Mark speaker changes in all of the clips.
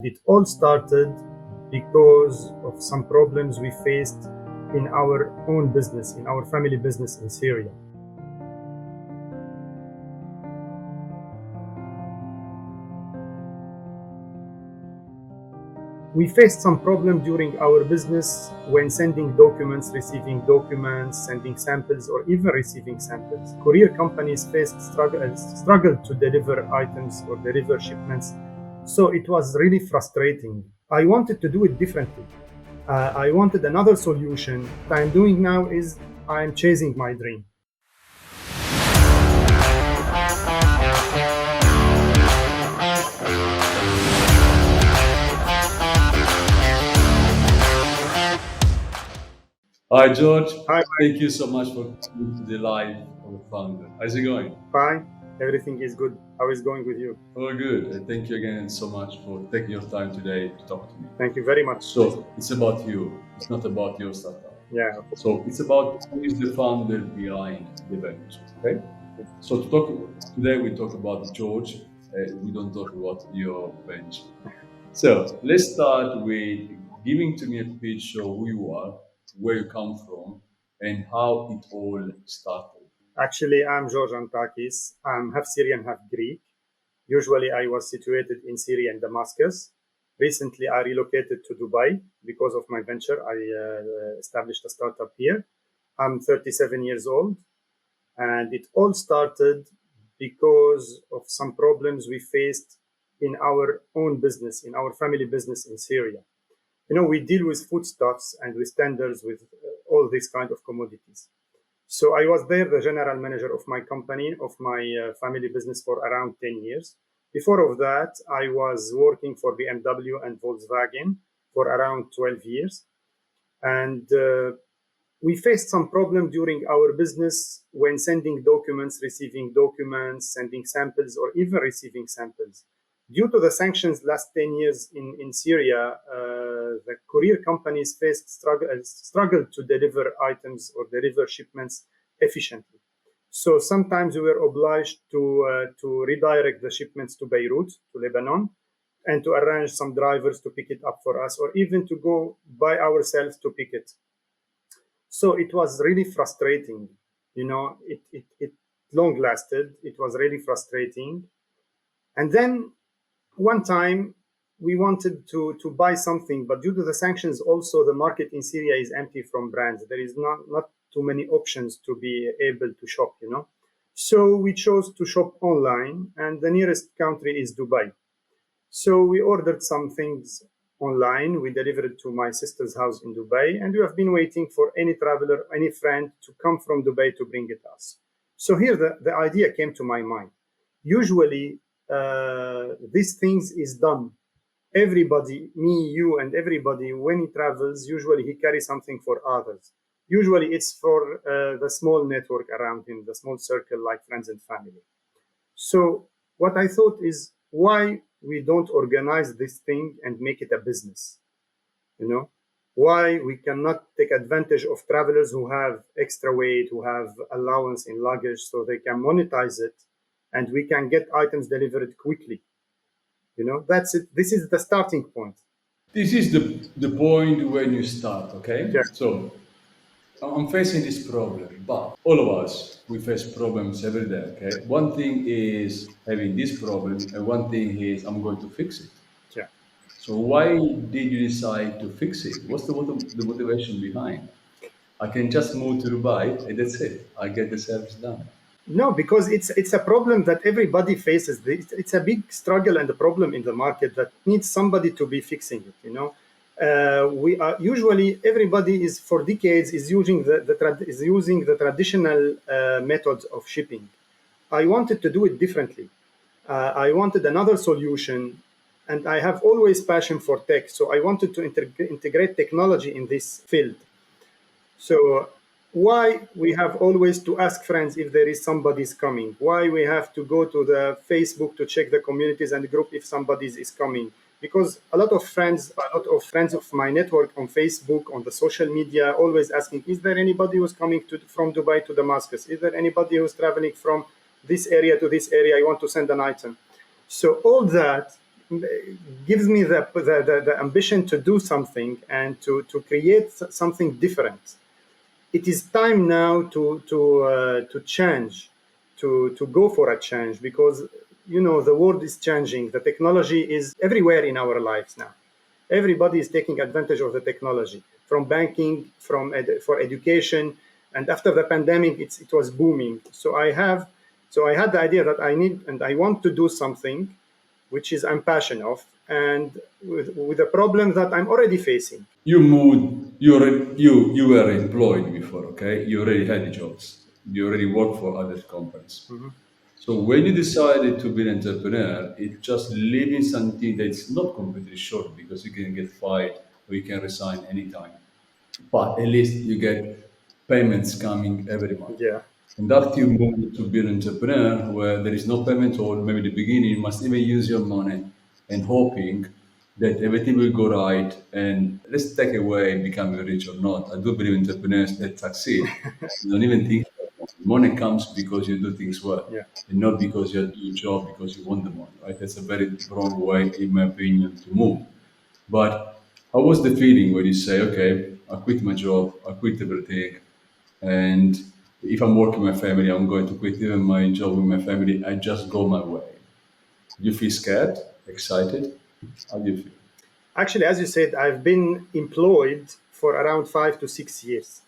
Speaker 1: It all started because of some problems we faced in our own business, in our family business in Syria. We faced some problem during our business when sending documents, receiving documents, sending samples, or even receiving samples. Courier companies faced struggled to deliver items or deliver shipments. So it was really frustrating. I wanted to do it differently. I wanted another solution. What I'm doing now is I'm chasing my dream.
Speaker 2: Hi, George.
Speaker 1: Hi,
Speaker 2: Thank you so much for coming to the live of the founder. How's it going?
Speaker 1: fine. Everything is good. How is going with you?
Speaker 2: Oh, good. And thank you again so much for taking your time today to talk to me.
Speaker 1: Thank you very much.
Speaker 2: So it's about you. It's not about your startup.
Speaker 1: Yeah.
Speaker 2: So it's about who is the founder behind the venture. Okay. So today, we talk about George. We don't talk about your venture. So let's start with giving to me a picture of who you are, where you come from, and how it all started.
Speaker 1: Actually, I'm George Antakis. I'm half Syrian, half Greek. Usually, I was situated in Syria and Damascus. Recently, I relocated to Dubai because of my venture. I established a startup here. I'm 37 years old, and it all started because of some problems we faced in our own business, in our family business in Syria. We deal with foodstuffs and with tenders, with all these kind of commodities. So I was there, the general manager of my company, of my family business for around 10 years. Before of that, I was working for BMW and Volkswagen for around 12 years. And we faced some problem during our business when sending documents, receiving documents, sending samples, or even receiving samples. Due to the sanctions last 10 years in Syria, the courier companies faced struggle to deliver items or deliver shipments efficiently. So sometimes we were obliged to redirect the shipments to Beirut, to Lebanon, and to arrange some drivers to pick it up for us, or even to go by ourselves to pick it. So it was really frustrating. It long lasted. It was really frustrating. And then one time we wanted to buy something, but due to the sanctions, also the market in Syria is empty from brands. There is not too many options to be able to shop. So we chose to shop online, and the nearest country is Dubai. So we ordered some things online. We delivered it to my sister's house in Dubai, and we have been waiting for any traveler, any friend to come from Dubai to bring it us. So here the idea came to my mind. Usually, these things is done. Everybody, me, you, and everybody, when he travels, usually he carries something for others. Usually it's for the small network around him, the small circle like friends and family. So what I thought is why we don't organize this thing and make it a business, why we cannot take advantage of travelers who have extra weight, who have allowance in luggage, so they can monetize it and we can get items delivered quickly. That's it. This is the starting point.
Speaker 2: This is the point when you start, okay?
Speaker 1: Yeah.
Speaker 2: So I'm facing this problem, but all of us, we face problems every day, okay? One thing is having this problem, and one thing is I'm going to fix it.
Speaker 1: Yeah.
Speaker 2: So why did you decide to fix it? What's the motivation behind? I can just move to Dubai and that's it. I get the service done.
Speaker 1: No, because it's a problem that everybody faces. It's a big struggle and a problem in the market that needs somebody to be fixing it. We are usually everybody is for decades is using is using the traditional methods of shipping. I wanted to do it differently. I wanted another solution, and I have always passion for tech. So I wanted to integrate technology in this field. So why we have always to ask friends if there is somebody's coming? Why we have to go to the Facebook to check the communities and group if somebody is coming? Because a lot of friends of my network on Facebook, on the social media, always asking, is there anybody who's coming from Dubai to Damascus? Is there anybody who's traveling from this area to this area? I want to send an item. So all that gives me the ambition to do something and to create something different. It is time now to change, to go for a change, because the world is changing. The technology is everywhere in our lives now. Everybody is taking advantage of the technology, from banking, for education, and after the pandemic, it was booming. So I had the idea that I need and I want to do something which is I'm passionate of, and with a problem that I'm already facing.
Speaker 2: You moved, you were employed before, okay? You already had jobs. You already worked for other companies. So when you decided to be an entrepreneur, it's just leaving something that's not completely sure because you can get fired or you can resign anytime. But at least you get payments coming every month.
Speaker 1: Yeah.
Speaker 2: And after you move to be an entrepreneur where there is no payment or maybe the beginning, you must even use your money and hoping that everything will go right and let's take away becoming rich or not. I do believe entrepreneurs that succeed. You don't even think money comes because you do things well
Speaker 1: Yeah.
Speaker 2: and not because you do a job because you want the money, right? That's a very wrong way, in my opinion, to move. But how was the feeling when you say, okay, I quit my job, I quit everything, and if I'm working with my family, I'm going to quit even my job with my family. I just go my way. Do you feel scared, excited? How do you feel?
Speaker 1: Actually, as you said, I've been employed for around 5 to 6 years.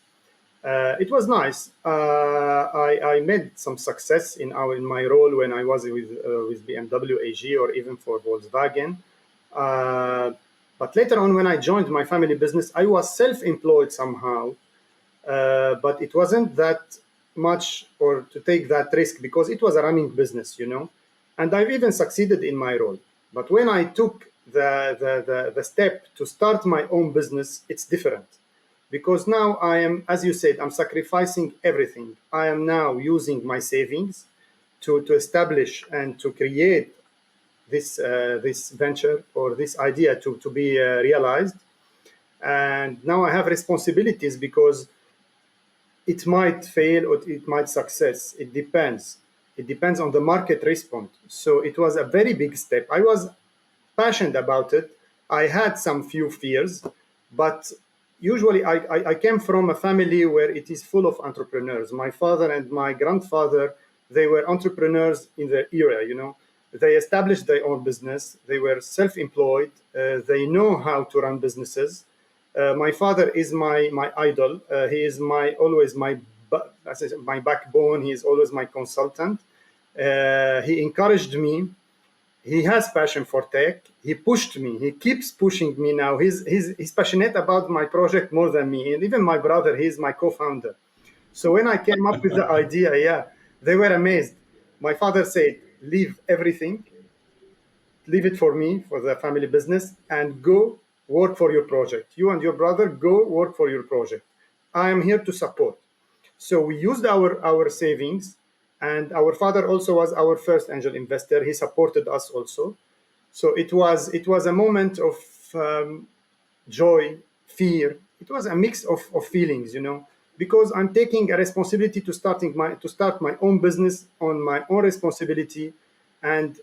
Speaker 1: It was nice. I made some success in my role when I was with BMW AG or even for Volkswagen. Uh, but later on, when I joined my family business, I was self-employed somehow. But it wasn't that much or to take that risk because it was a running business. And I've even succeeded in my role. But when I took the step to start my own business, it's different because now I am, as you said, I'm sacrificing everything. I am now using my savings to establish and to create this venture or this idea to be realized. And now I have responsibilities because it might fail or it might success. It depends. It depends on the market response. So it was a very big step. I was passionate about it. I had some few fears, but usually I came from a family where it is full of entrepreneurs. My father and my grandfather, they were entrepreneurs in their era. They established their own business. They were self-employed. They know how to run businesses. My father is my idol. He is my backbone. He is always my consultant. He encouraged me. He has passion for tech. He pushed me. He keeps pushing me now. He's passionate about my project more than me. And even my brother, he's my co-founder. So when I came up with the idea, yeah, they were amazed. My father said, leave everything, leave it for me, for the family business, and go work for your project. You and your brother go work for your project. I am here to support. So we used our savings, and our father also was our first angel investor. He supported us also. So it was a moment of joy, fear. It was a mix of feelings, because I'm taking a responsibility to start my own business on my own responsibility, and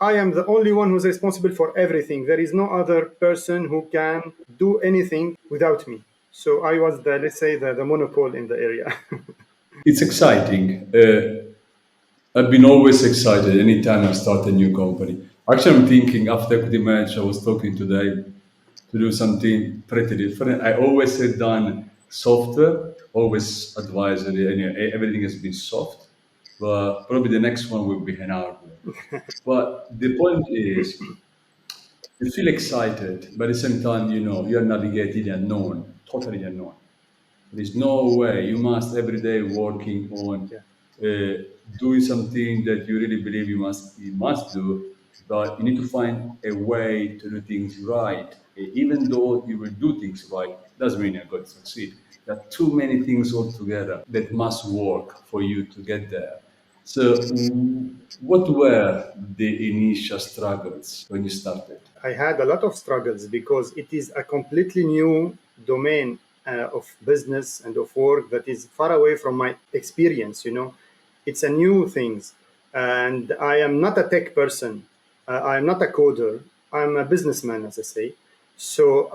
Speaker 1: I am the only one who's responsible for everything. There is no other person who can do anything without me. So I was let's say, the monopoly in the area.
Speaker 2: It's exciting. I've been always excited anytime I start a new company. Actually, I'm thinking after EquityMatch, I was talking today to do something pretty different. I always had done software, always advisory, and everything has been soft. But probably the next one will be an hardware. But the point is, you feel excited, but at the same time, you're navigating the unknown, totally unknown. There is no way you must every day working on
Speaker 1: Yeah.
Speaker 2: uh, doing something that you really believe you must do, but you need to find a way to do things right. Even though you will do things right, doesn't mean you're going to succeed. There are too many things altogether that must work for you to get there. So, what were the initial struggles when you started?
Speaker 1: I had a lot of struggles because it is a completely new domain of business and of work that is far away from my experience. It's a new thing, and I am not a tech person. I'm not a coder. I'm a businessman, as I say. So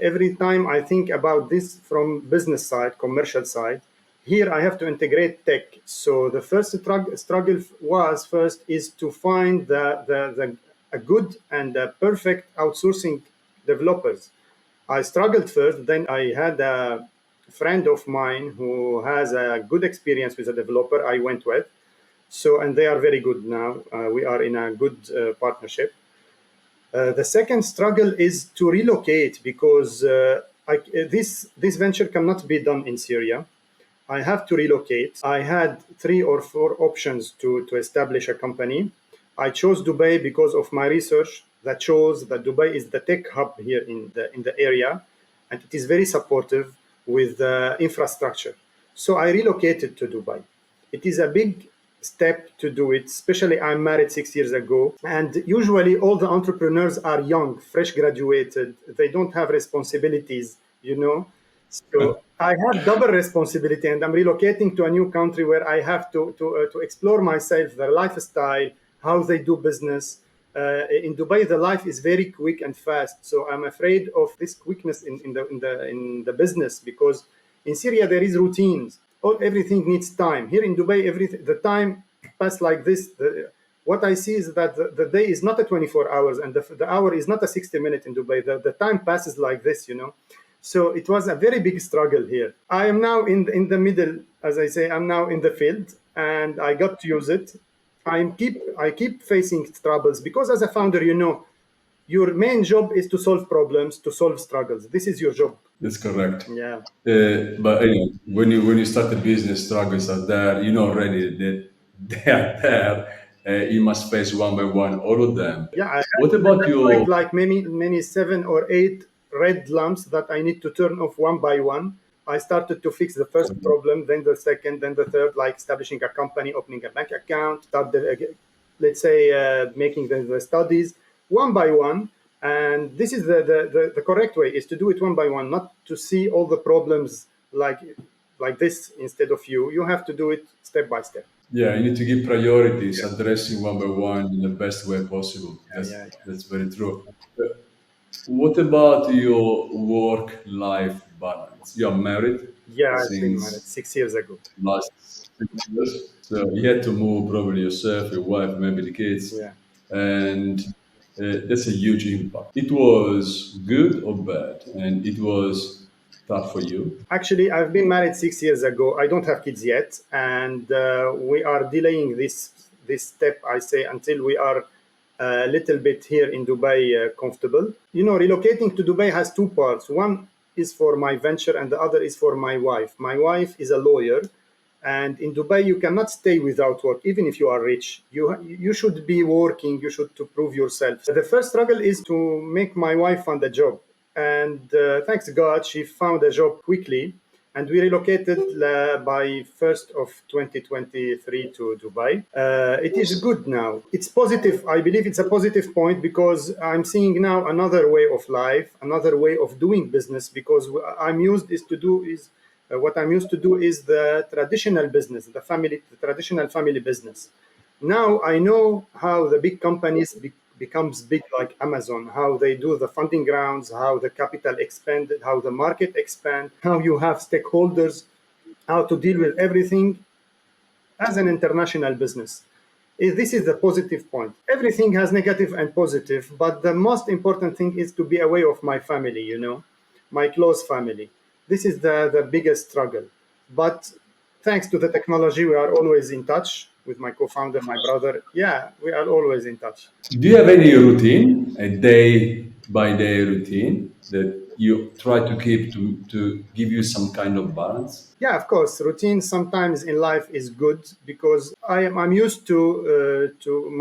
Speaker 1: every time I think about this from business side, commercial side, here I have to integrate tech. So the first struggle was first is to find a good and a perfect outsourcing developers. I struggled first. Then I had a friend of mine who has a good experience with a developer I went with. So, and they are very good now. We are in a good partnership. The second struggle is to relocate because this venture cannot be done in Syria. I have to relocate. I had 3 or 4 options to establish a company. I chose Dubai because of my research that shows that Dubai is the tech hub here in the area, and it is very supportive with infrastructure. So I relocated to Dubai. It is a big step to do it, especially I'm married 6 years ago. And usually all the entrepreneurs are young, fresh graduated. They don't have responsibilities, you know. So I have double responsibility, and I'm relocating to a new country where I have to explore myself, their lifestyle, how they do business. In Dubai, the life is very quick and fast. So I'm afraid of this quickness in the business because in Syria there is routines. Everything needs time. Here in Dubai, the time pass like this. What I see is that the day is not a 24 hours, and the hour is not a 60 minute in Dubai. The time passes like this, you know. So it was a very big struggle here. I am now in the middle, as I say. I'm now in the field, and I got to use it. I keep facing troubles because as a founder, you know, your main job is to solve problems, to solve struggles. This is your job.
Speaker 2: That's correct.
Speaker 1: Yeah.
Speaker 2: But anyway, when you start a business, struggles are there. You know already that they are there. You must face one by one all of them.
Speaker 1: Yeah,
Speaker 2: What
Speaker 1: I
Speaker 2: about
Speaker 1: had
Speaker 2: your
Speaker 1: like many 7 or 8 red lamps that I need to turn off one by one. I started to fix the first problem, then the second, then the third, like establishing a company, opening a bank account, let's say making the studies one by one. And this is the correct way is to do it one by one, not to see all the problems like this instead of you. You have to do it step by step.
Speaker 2: Yeah, you need to give priorities, addressing one by one in the best way possible.
Speaker 1: Yeah, yeah, yeah.
Speaker 2: That's very true. What about your work-life balance? You are married
Speaker 1: Yeah, I've been married
Speaker 2: since
Speaker 1: 6 years ago.
Speaker 2: last 6 years, so you had to move probably yourself, your wife, maybe the kids,
Speaker 1: Yeah.
Speaker 2: and that's a huge impact. It was good or bad, and it was tough for you.
Speaker 1: Actually, I've been married 6 years ago. I don't have kids yet, and we are delaying this step. I say until we are a little bit here in Dubai comfortable. You know, relocating to Dubai has 2 parts. One is for my venture, and the other is for my wife. My wife is a lawyer, and in Dubai you cannot stay without work, even if you are rich. You should be working. You should to prove yourself. The first struggle is to make my wife find a job, and thanks God she found a job quickly, and we relocated by 1st of 2023 to Dubai. It is good now. It's positive. I believe it's a positive point because I'm seeing now another way of life, another way of doing business. Because I'm used is to do is what I'm used to do is the traditional business, the traditional family business. Now I know how the big companies becomes big like Amazon, how they do the funding rounds, how the capital expanded, how the market expand, how you have stakeholders, how to deal with everything as an international business. This is the positive point. Everything has negative and positive, but the most important thing is to be aware of my family, you know, my close family. This is the biggest struggle. But thanks to the technology, we are always in touch with my co-founder, my brother. Yeah, we are always in touch.
Speaker 2: Do you have any routine, a day by day routine that you try to keep to give you some kind of balance?
Speaker 1: Yeah, of course. Routine sometimes in life is good because I'm used to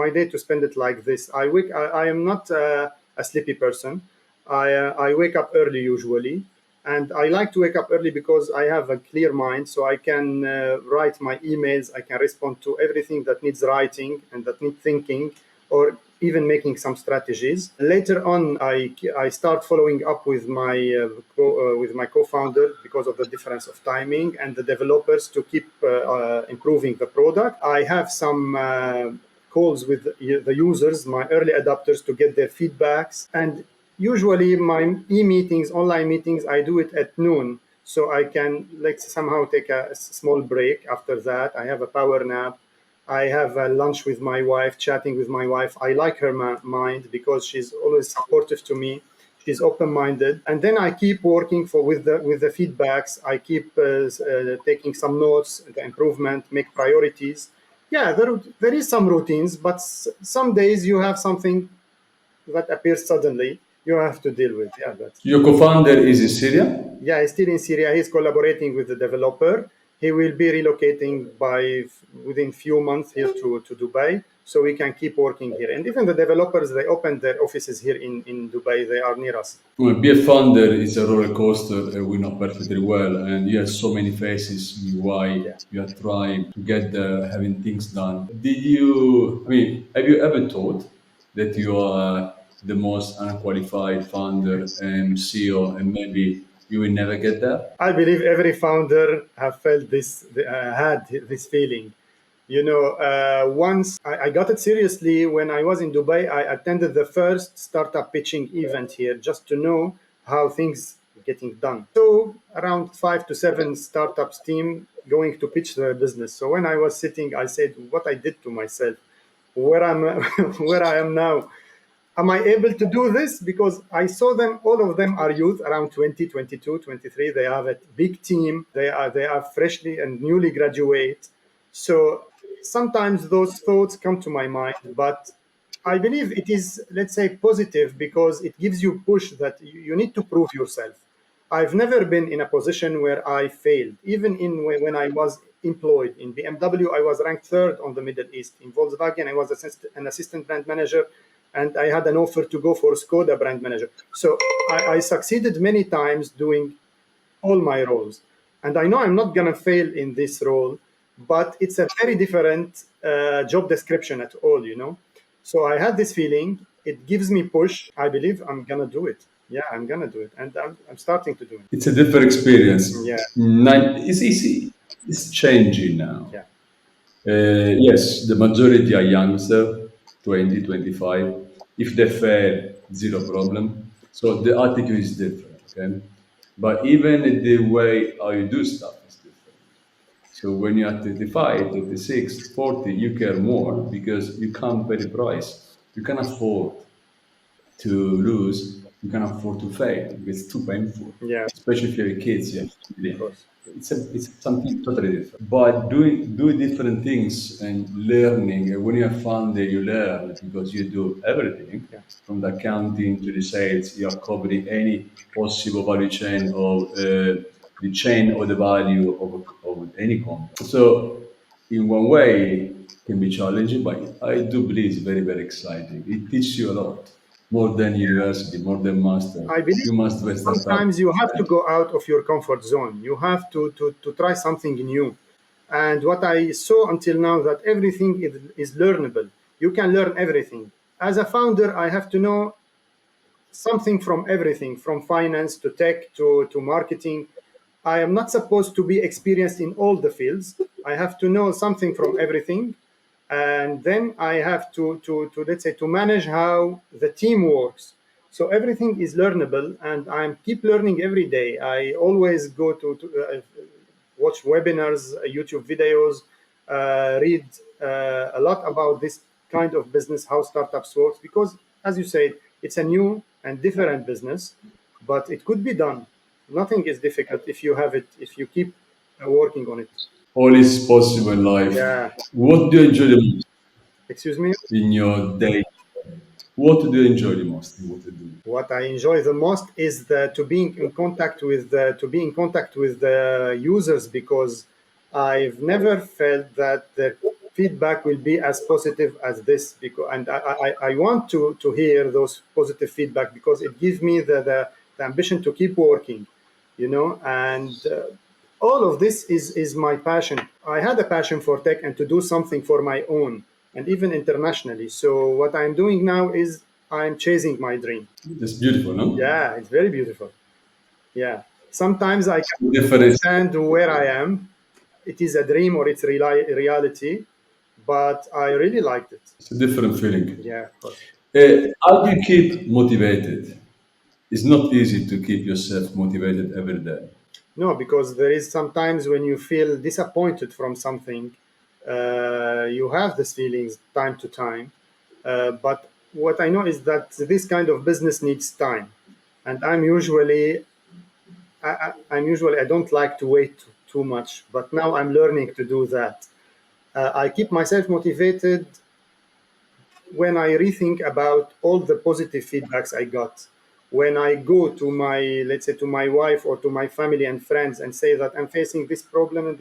Speaker 1: my day to spend it like this. I am not a sleepy person. I wake up early usually, and I like to wake up early because I have a clear mind, so I can write my emails. I can respond to everything that needs writing and that needs thinking, or even making some strategies. Later on, I start following up with with my co-founder because of the difference of timing and the developers to keep improving the product. I have some calls with the users, my early adopters, to get their feedbacks. And usually my e-meetings, online meetings, I do it at noon. So I can like somehow take a small break after that. I have a power nap. I have a lunch with my wife, chatting with my wife. I like her mind because she's always supportive to me. She's open-minded, and then I keep working with the feedbacks. I keep taking some notes, the improvement, make priorities. Yeah, there is some routines, but some days you have something that appears suddenly. You have to deal with. Yeah, that's.
Speaker 2: Your co-founder is in Syria?
Speaker 1: Yeah, he's still in Syria. He's collaborating with the developer. He will be relocating within few months here to Dubai, so we can keep working here. And even the developers, they opened their offices here in Dubai. They are near us.
Speaker 2: Well, be a founder is a roller coaster, we know perfectly well, and you have so many phases why you are trying to get there, having things done. Have you ever thought that you are the most unqualified founder and CEO, and maybe you will never get there?
Speaker 1: I believe every founder have felt this, had this feeling. Once I got it seriously when I was in Dubai. I attended the first startup pitching event here just to know how things getting done. So around 5 to 7 startups team going to pitch their business. So when I was sitting, I said, "What I did to myself, where I'm, where I am now." Am I able to do this? Because I saw them, all of them are youth, around 20, 22, 23. They have a big team. They are freshly and newly graduate. So sometimes those thoughts come to my mind, but I believe it is, let's say, positive because it gives you push that you need to prove yourself. I've never been in a position where I failed. Even when I was employed in BMW, I was ranked third on the Middle East. In Volkswagen, I was an assistant brand manager, and I had an offer to go for Skoda brand manager. So I succeeded many times doing all my roles. And I know I'm not going to fail in this role, but it's a very different job description at all. So I had this feeling. It gives me push. I believe I'm going to do it. Yeah, I'm going to do it. And I'm starting to do it.
Speaker 2: It's a different experience.
Speaker 1: Yeah.
Speaker 2: It's easy. It's changing now.
Speaker 1: Yeah.
Speaker 2: Yes, the majority are youngster, 20, 25. If they fail, zero problem. So the attitude is different, okay? But even the way how you do stuff is different. So when you're at 35, 36, 40, you care more because you can't pay the price. You can afford to lose, you can afford to fail because it's too painful.
Speaker 1: Yeah.
Speaker 2: Especially if you're kids, yeah.
Speaker 1: Of course.
Speaker 2: It's something totally different. But doing different things and learning, when you're founder, you learn because you do everything
Speaker 1: Yeah.
Speaker 2: from the accounting to the sales. You are covering any possible value chain of the chain or the value of any company. So in one way, it can be challenging, but I do believe it's very, very exciting. It teaches you a lot, more than university, more than master.
Speaker 1: I believe
Speaker 2: You must do a startup.
Speaker 1: sometimes you have to go out of your comfort zone. You have to try something new. And what I saw until now that everything is learnable. You can learn everything. As a founder, I have to know something from everything, from finance to tech to marketing. I am not supposed to be experienced in all the fields. I have to know something from everything. And then I have to let's say, to manage how the team works. So everything is learnable, and I'm keep learning every day. I always go to watch webinars, YouTube videos, read a lot about this kind of business, how startups works, because as you said, it's a new and different business, but it could be done. Nothing is difficult if you have it, if you keep working on it.
Speaker 2: All is possible in life.
Speaker 1: Yeah.
Speaker 2: What do you enjoy the most
Speaker 1: Excuse me.
Speaker 2: in your day? What do you enjoy the most in what you do?
Speaker 1: What I enjoy the most is to be in contact with the users, because I've never felt that the feedback will be as positive as this. Because and I want to hear those positive feedback because it gives me the ambition to keep working, and all of this is my passion. I had a passion for tech and to do something for my own, and even internationally. So what I'm doing now is I'm chasing my dream.
Speaker 2: It's beautiful, no?
Speaker 1: Yeah, it's very beautiful. Yeah. Sometimes I can
Speaker 2: Difference.
Speaker 1: understand where I am. It is a dream or it's reality, but I really liked it.
Speaker 2: It's a different feeling.
Speaker 1: Yeah, of course.
Speaker 2: How do you keep motivated? It's not easy to keep yourself motivated every day.
Speaker 1: No, because there is sometimes when you feel disappointed from something, you have these feelings time to time. But what I know is that this kind of business needs time, and I don't like to wait too much. But now I'm learning to do that. I keep myself motivated when I rethink about all the positive feedbacks I got, when I go to my, let's say, to my wife or to my family and friends and say that I'm facing this problem,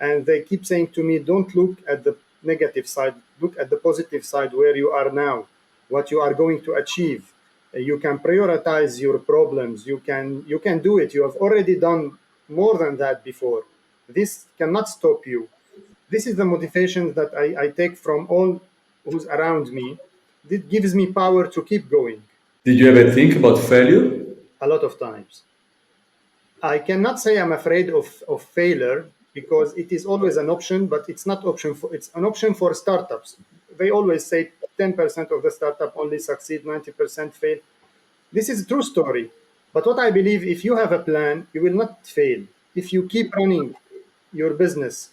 Speaker 1: and they keep saying to me, don't look at the negative side, look at the positive side where you are now, what you are going to achieve. You can prioritize your problems. You can do it. You have already done more than that before. This cannot stop you. This is the motivation that I take from all who's around me. It gives me power to keep going
Speaker 2: Did you ever think about failure?
Speaker 1: a lot of times. I cannot say I'm afraid of failure because it is always an option, but it's an option for startups. They always say 10% of the startup only succeed, 90% fail. This is a true story. But what I believe, if you have a plan, you will not fail. If you keep running your business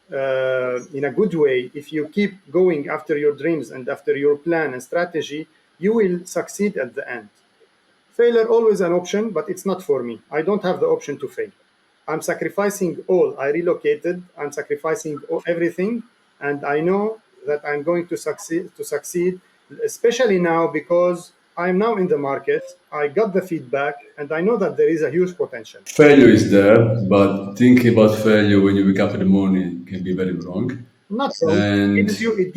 Speaker 1: in a good way, if you keep going after your dreams and after your plan and strategy, you will succeed at the end. Failure always an option, but it's not for me. I don't have the option to fail. I'm sacrificing all. I relocated. I'm sacrificing everything, and I know that I'm going to succeed. Especially now because I'm now in the market. I got the feedback, and I know that there is a huge potential.
Speaker 2: Failure is there, but thinking about failure when you wake up in the morning can be very wrong.
Speaker 1: Not wrong.
Speaker 2: And
Speaker 1: It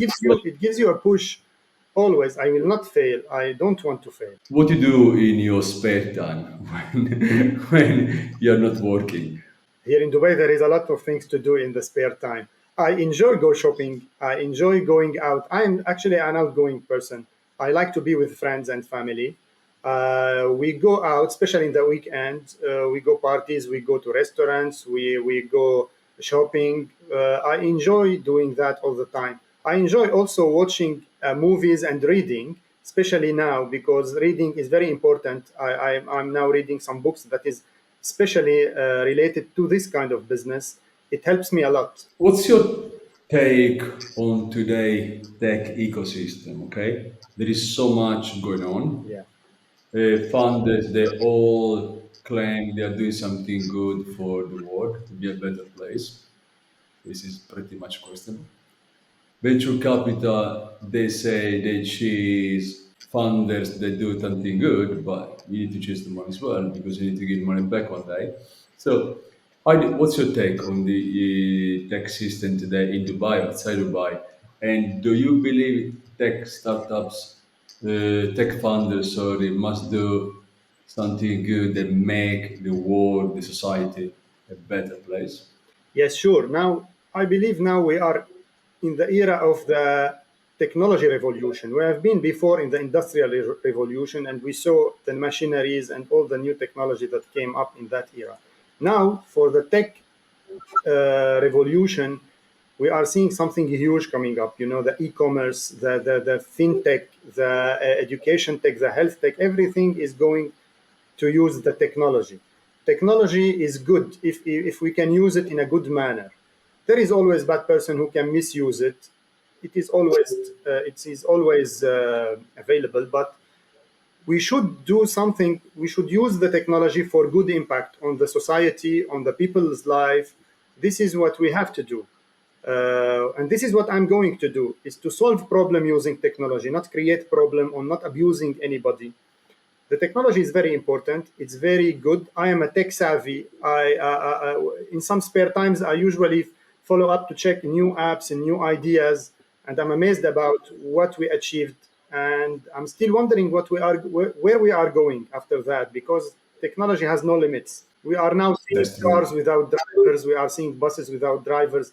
Speaker 1: gives you a push. Always, I will not fail. I don't want to fail.
Speaker 2: what you do in your spare time when you're not working?
Speaker 1: Here in Dubai, there is a lot of things to do in the spare time. I enjoy go shopping. I enjoy going out. I'm actually an outgoing person. I like to be with friends and family. We go out, especially in the weekend. We go parties. We go to restaurants. We go shopping. I enjoy doing that all the time. I enjoy also watching movies and reading, especially now because reading is very important. I'm now reading some books that is especially related to this kind of business. It helps me a lot.
Speaker 2: What's your take on today tech ecosystem? Okay, there is so much going on.
Speaker 1: Yeah.
Speaker 2: Founders, they all claim they are doing something good for the world to be a better place. This is pretty much questionable. Venture capital, they say they chase funders, they do something good, but you need to chase the money as well because you need to get money back one day. So, what's your take on the tech system today in Dubai, outside Dubai? And do you believe tech startups, tech funders, sorry, must do something good that make the world, the society, a better place?
Speaker 1: Yes, sure. Now, I believe now we are in the era of the technology revolution. We have been before in the industrial revolution, and we saw the machineries and all the new technology that came up in that era. Now, for the tech revolution, we are seeing something huge coming up. You know, the e-commerce, the fintech, the education tech, the health tech, everything is going to use the technology. Technology is good if we can use it in a good manner. There is always bad person who can misuse it. It is always available, but we should do something. We should use the technology for good impact on the society, on the people's life. This is what we have to do. And this is what I'm going to do, is to solve problem using technology, not create problem or not abusing anybody. The technology is very important. It's very good. I am a tech savvy. In some spare times, I usually follow up to check new apps and new ideas, and I'm amazed about what we achieved. And I'm still wondering where we are going after that, because technology has no limits. We are now seeing
Speaker 2: That's
Speaker 1: cars
Speaker 2: true.
Speaker 1: without drivers. We are seeing buses without drivers.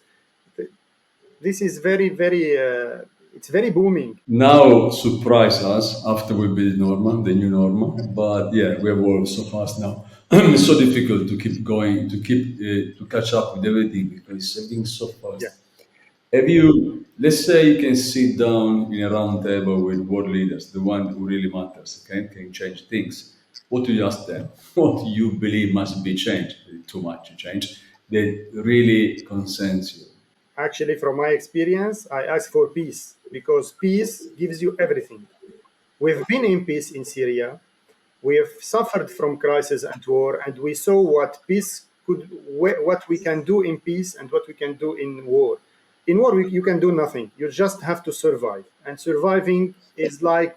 Speaker 1: This is very, very. It's very booming.
Speaker 2: Now surprise us after we build normal, the new normal. But yeah, we evolved so fast now. It's so difficult to keep going, to keep to catch up with everything because everything's so
Speaker 1: Yeah.
Speaker 2: fast. Have you, let's say you can sit down in a round table with world leaders, the one who really matters, okay, can change things. What do you ask them? What you believe must be changed, too much to change, that really concerns you?
Speaker 1: Actually, from my experience, I ask for peace because peace gives you everything. We've been in peace in Syria. We have suffered from crisis and war, and we saw what peace could, what we can do in peace and what we can do in war. In war, you can do nothing. You just have to survive, and surviving is like,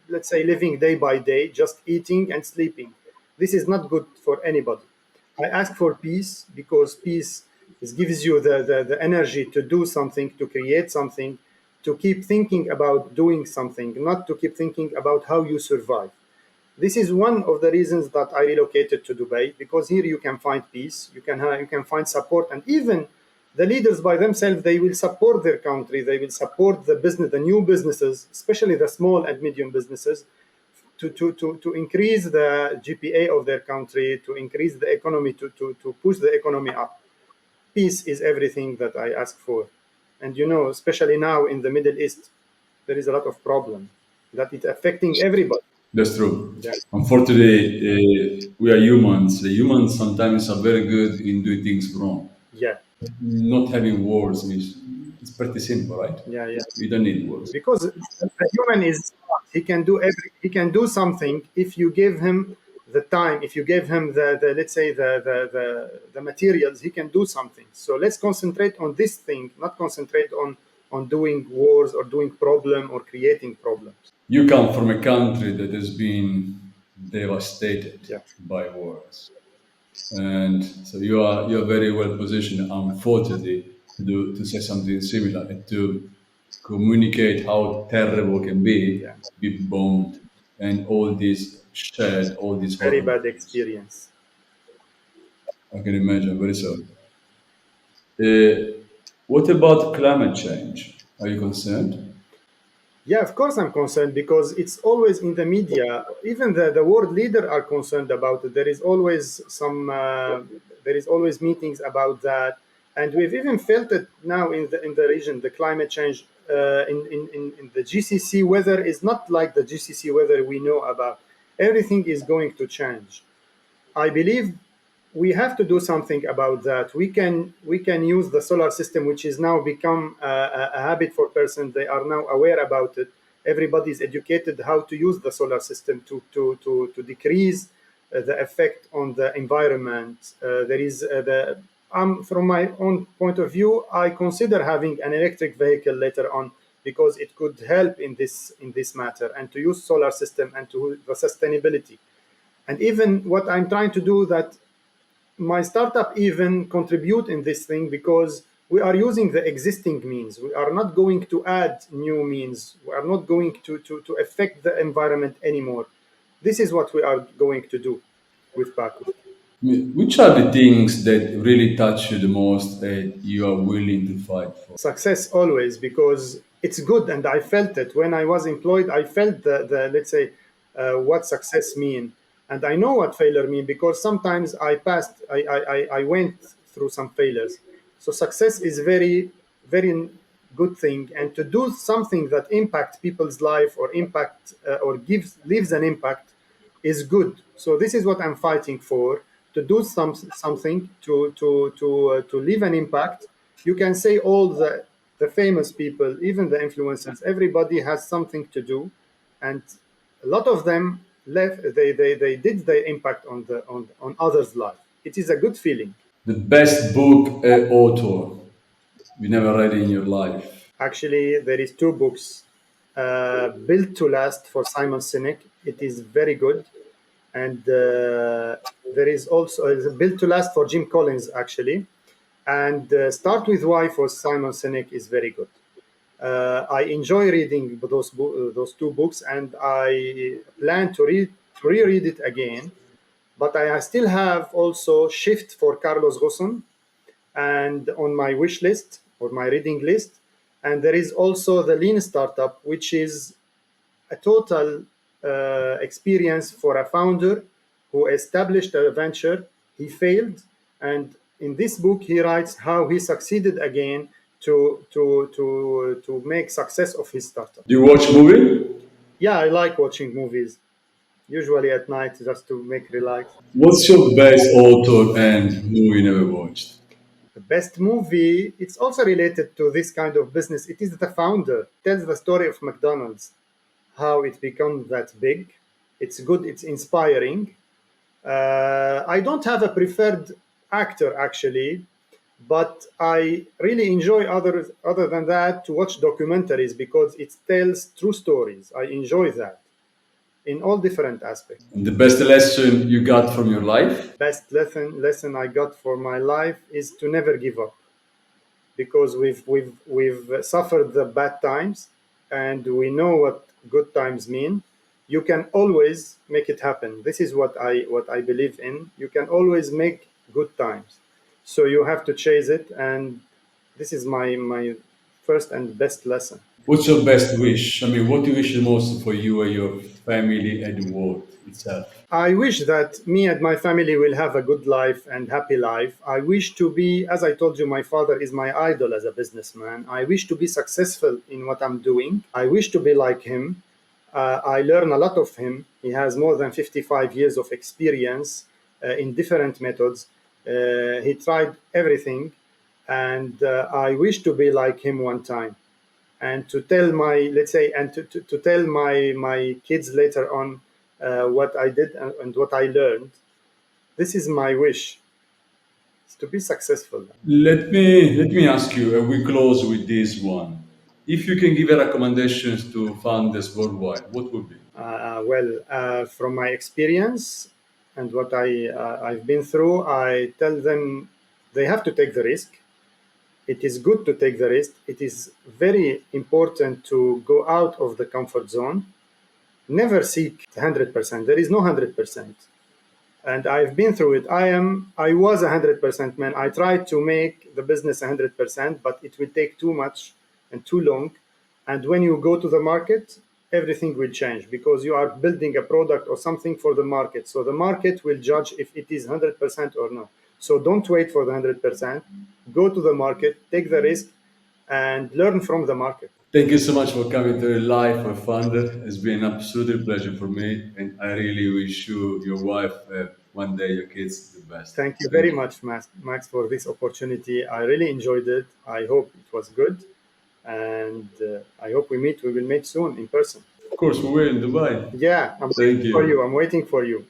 Speaker 1: let's say, living day by day, just eating and sleeping. This is not good for anybody. I ask for peace because peace gives you the energy to do something, to create something, to keep thinking about doing something, not to keep thinking about how you survive. This is one of the reasons that I relocated to Dubai, because here you can find peace, you can find support, and even the leaders by themselves, they will support their country, they will support the business, the new businesses, especially the small and medium businesses, to increase the GPA of their country, to increase the economy, to push the economy up. Peace is everything that I ask for. And especially now in the Middle East, there is a lot of problem that it's affecting everybody.
Speaker 2: That's true.
Speaker 1: Yeah,
Speaker 2: Unfortunately, we are humans. The humans sometimes are very good in doing things wrong.
Speaker 1: yeah,
Speaker 2: Not having wars is it's pretty simple, right?
Speaker 1: yeah, yeah.
Speaker 2: We don't need wars.
Speaker 1: Because the human is smart. He can do something if you give him the time, if you give him the let's say the materials, he can do something. So let's concentrate on this thing, not concentrate on doing wars or doing problem or creating problems.
Speaker 2: You come from a country that has been devastated
Speaker 1: Yeah,
Speaker 2: by wars, and so you're very well positioned, unfortunately, to say something similar and to communicate how terrible it can
Speaker 1: yeah.
Speaker 2: be bombed, and all this shared, all these
Speaker 1: Very
Speaker 2: horrible
Speaker 1: bad
Speaker 2: things.
Speaker 1: experience.
Speaker 2: I can imagine. Very sorry. What about climate change? Are you concerned?
Speaker 1: Yeah, of course I'm concerned because it's always in the media. Even the world leader are concerned about it. There is always meetings about that, and we've even felt it now in the region. The climate change in the GCC weather is not like the GCC weather we know about. Everything is going to change. I believe we have to do something about that. We can use the solar system, which is now become a habit for persons. They are now aware about it. Everybody is educated how to use the solar system to decrease the effect on the environment. There is the From my own point of view, I consider having an electric vehicle later on because it could help in this matter, and to use solar system and to the sustainability. And even what I'm trying to do, that my startup even contribute in this thing, because we are using the existing means. We are not going to add new means. We are not going to affect the environment anymore. This is what we are going to do with Paquik.
Speaker 2: Which are the things that really touch you the most that you are willing to fight for?
Speaker 1: Success always, because it's good, and I felt it when I was employed. I felt the let's say what success mean, and I know what failure mean, because sometimes I went through some failures. So success is very good thing, and to do something that impact people's life, or impact or gives leaves an impact, is good. So this is what I'm fighting for, to do something to leave an impact. You can say all the famous people, even the influencers, everybody has something to do, and a lot of them left. They did their impact on others' life. It is a good feeling.
Speaker 2: The best book author you never read in your life.
Speaker 1: Actually, there is two books. Built to Last for Simon Sinek. It is very good. And there is also Built to Last for Jim Collins, actually. And Start with Why for Simon Sinek is very good. I enjoy reading those two books, and I plan to reread it again. But I still have also Shift for Carlos Ghosn and on my wish list or my reading list. And there is also the Lean Startup, which is a total experience for a founder who established a venture. He failed, and in this book, he writes how he succeeded again to make success of his startup.
Speaker 2: Do you watch movie?
Speaker 1: Yeah, I like watching movies, usually at night just to make relax.
Speaker 2: What's your best author and movie you never watched?
Speaker 1: The best movie, it's also related to this kind of business. It is The Founder, tells the story of McDonald's, how it became that big. It's good, it's inspiring. I don't have a preferred actor actually, but I really enjoy other than that to watch documentaries because it tells true stories. I enjoy that in all different aspects.
Speaker 2: And the best lesson you got from your life?
Speaker 1: Best lesson I got for my life is to never give up because we've suffered the bad times and we know what good times mean. You can always make it happen. This is what I believe in. You can always make good times, so you have to chase it, and this is my first and best lesson.
Speaker 2: What's your best wish? I mean, what do you wish the most for you and your family and the world itself?
Speaker 1: I wish that me and my family will have a good life and happy life. I wish to be, as I told you, my father is my idol as a businessman. I wish to be successful in what I'm doing. I wish to be like him. I learn a lot of him. He has more than 55 years of experience in different methods. He tried everything, and I wish to be like him one time. And to tell my, let's say, and to tell my kids later on what I did and what I learned. This is my wish, is to be successful.
Speaker 2: Let me ask you, and we close with this one. If you can give a recommendations to founders worldwide, what would be?
Speaker 1: From my experience and what I've been through, I tell them they have to take the risk. It is good to take the risk. It is very important to go out of the comfort zone. Never seek 100%. There is no 100%. And I've been through it. I was 100% man. I tried to make the business 100%, but it will take too much and too long. And when you go to the market, everything will change because you are building a product or something for the market. So the market will judge if it is 100% or not. So don't wait for the 100%. Go to the market, take the risk, and learn from the market.
Speaker 2: Thank you so much for coming to the live for Founder. It's been an absolute pleasure for me, and I really wish you, your wife, one day your kids the best.
Speaker 1: Thank you very
Speaker 2: Thank you.
Speaker 1: much, Max, for this opportunity. I really enjoyed it. I hope it was good. And I hope we will meet soon in person.
Speaker 2: Of course, we will in Dubai.
Speaker 1: Yeah, I'm
Speaker 2: Thank
Speaker 1: waiting for you.
Speaker 2: you.
Speaker 1: I'm waiting for you.